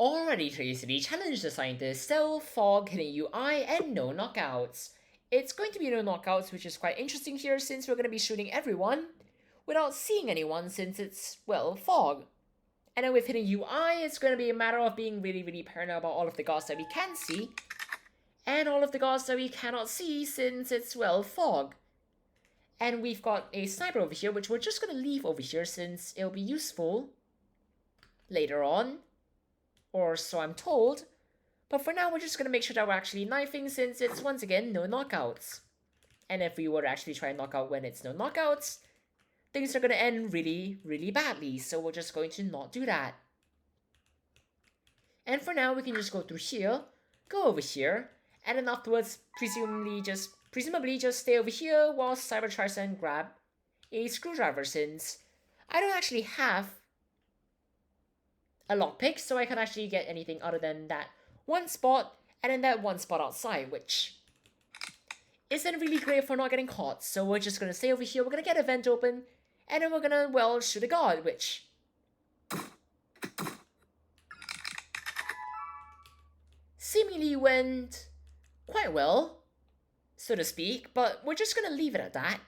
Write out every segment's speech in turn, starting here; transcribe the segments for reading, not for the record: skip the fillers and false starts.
Alrighty, Tracy, challenge the scientist, stealth, fog, hidden UI, and no knockouts. It's going to be no knockouts, which is quite interesting here since we're going to be shooting everyone without seeing anyone since it's, well, fog. And then with hidden UI, it's going to be a matter of being really paranoid about all of the guards that we can see and all of the guards that we cannot see since it's, well, fog. And we've got a sniper over here, which we're just going to leave over here since it'll be useful later on. Or so I'm told. But for now, we're just going to make sure that we're actually knifing since it's, once again, no knockouts. And if we were to actually try and knock out when it's no knockouts, things are going to end really badly. So we're just going to not do that. And for now, we can just go through here, go over here, and then afterwards, presumably just stay over here while Cyber tries and grab a screwdriver since I don't actually have a lockpick, so I can't actually get anything other than that one spot and then that one spot outside, which isn't really great for not getting caught. So we're just gonna stay over here, we're gonna get a vent open, and then we're gonna, well, shoot a guard, which seemingly went quite well, so to speak, but we're just gonna leave it at that.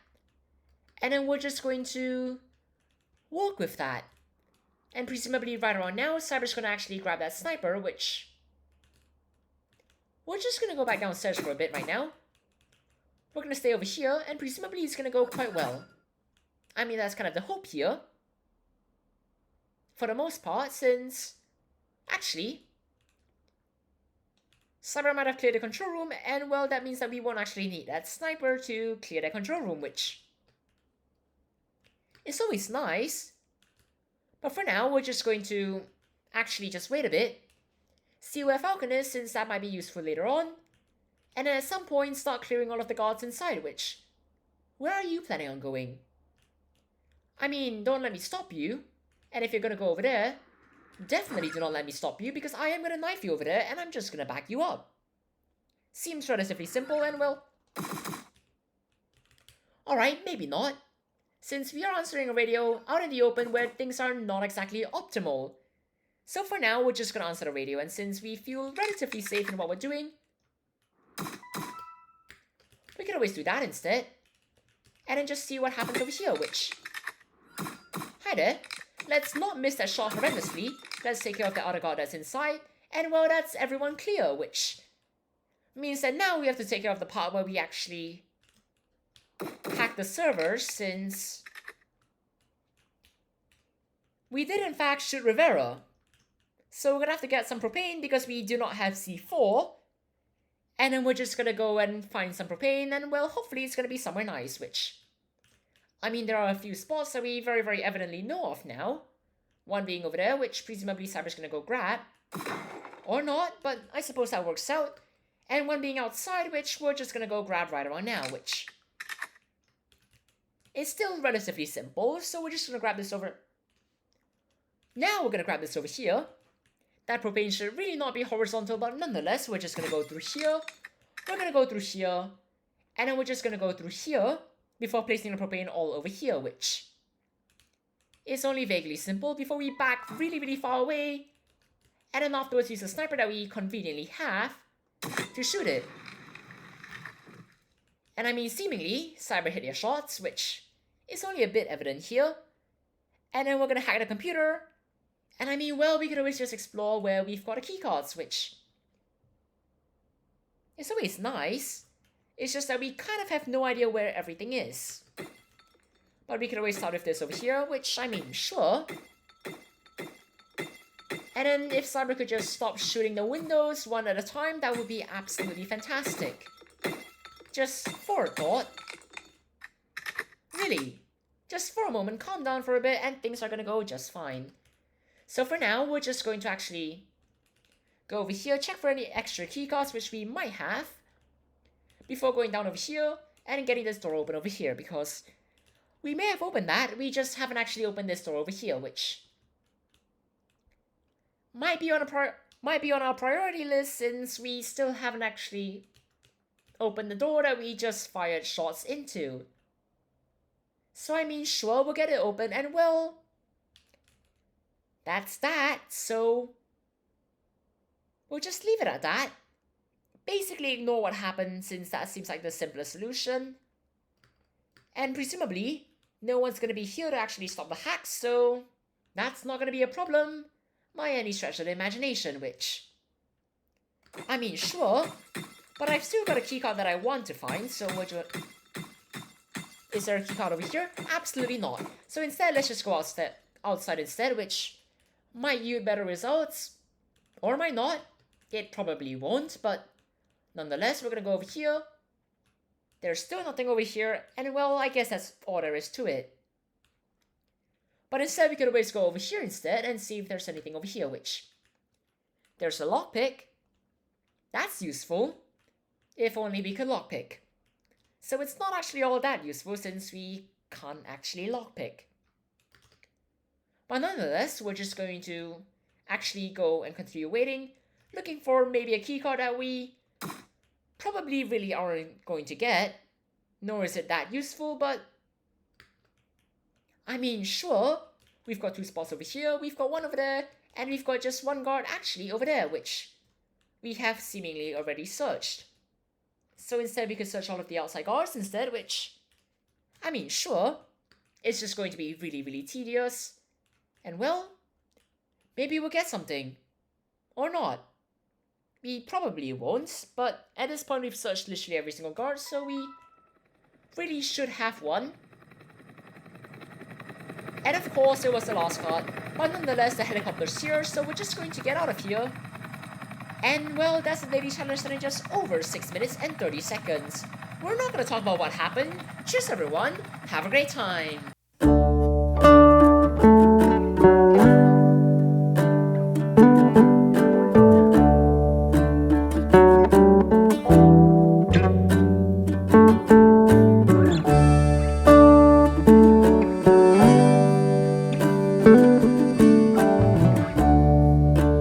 And then we're just going to work with that. And presumably right around now, Cyber's gonna actually grab that sniper, which we're just gonna go back downstairs for a bit right now. We're gonna stay over here, and presumably it's gonna go quite well. I mean, that's kind of the hope here. For the most part, since actually Cyber might have cleared the control room, and well, that means that we won't actually need that sniper to clear the control room, which is always nice. But for now, we're just going to actually just wait a bit, see where Falcon is since that might be useful later on, and then at some point start clearing all of the guards inside, which, where are you planning on going? I mean, don't let me stop you, and if you're gonna go over there, definitely do not let me stop you because I am gonna knife you over there and I'm just gonna back you up. Seems relatively simple and well, alright, maybe not. Since we are answering a radio out in the open where things are not exactly optimal. So for now, we're just gonna answer the radio, and since we feel relatively safe in what we're doing, we can always do that instead. And then just see what happens over here, which... Hi there. Let's not miss that shot horrendously. Let's take care of the other guard that's inside. And well, that's everyone clear, which means that now we have to take care of the part where we actually hack the servers, since we did in fact shoot Rivera. So we're gonna have to get some propane because we do not have C4. And then we're just gonna go and find some propane, and well, hopefully it's gonna be somewhere nice, which... I mean, there are a few spots that we very evidently know of now. One being over there, which presumably Cyber's gonna go grab. Or not, but I suppose that works out. And one being outside, which we're just gonna go grab right around now, which... It's still relatively simple, so we're just gonna grab this over... Now we're gonna grab this over here. That propane should really not be horizontal, but nonetheless, we're just gonna go through here. We're gonna go through here. And then we're just gonna go through here before placing the propane all over here, which is only vaguely simple before we back really far away. And then afterwards use the sniper that we conveniently have to shoot it. And I mean, seemingly, Cyber hit their shots, which is only a bit evident here. And then we're gonna hack the computer. And I mean, well, we could always just explore where we've got the keycards, which is always nice. It's just that we kind of have no idea where everything is. But we could always start with this over here, which, I mean, sure. And then if Cyber could just stop shooting the windows one at a time, that would be absolutely fantastic. Just for a thought. Really. Just for a moment, calm down for a bit, and things are gonna go just fine. So for now, we're just going to actually go over here, check for any extra keycards, which we might have, before going down over here and getting this door open over here, because we may have opened that, we just haven't actually opened this door over here, which might be on our priority list since we still haven't actually opened the door that we just fired shots into. So I mean, sure, we'll get it open, and well, that's that. So we'll just leave it at that. Basically ignore what happened since that seems like the simplest solution. And presumably, no one's gonna be here to actually stop the hacks, so that's not gonna be a problem by any stretch of the imagination, which... I mean, sure, but I've still got a keycard that I want to find, so would you... Is there a keycard over here? Absolutely not. So instead, let's just go outside instead, which might yield better results, or might not. It probably won't, but nonetheless, we're gonna go over here. There's still nothing over here, and well, I guess that's all there is to it. But instead, we could always go over here instead and see if there's anything over here, which... There's a lockpick. That's useful. If only we could lockpick. So it's not actually all that useful since we can't actually lockpick. But nonetheless, we're just going to actually go and continue waiting, looking for maybe a keycard that we probably really aren't going to get, nor is it that useful, but I mean, sure, we've got 2 spots over here, we've got 1 over there, and we've got just 1 guard actually over there, which we have seemingly already searched. So instead we could search all of the outside guards instead, which, I mean, sure, it's just going to be really, really tedious, and well, maybe we'll get something, or not. We probably won't, but at this point we've searched literally every single guard, so we really should have one. And of course it was the last card, but nonetheless the helicopter's here, so we're just going to get out of here. And well, that's the daily challenge done in just over 6 minutes and 30 seconds. We're not going to talk about what happened. Cheers everyone, have a great time.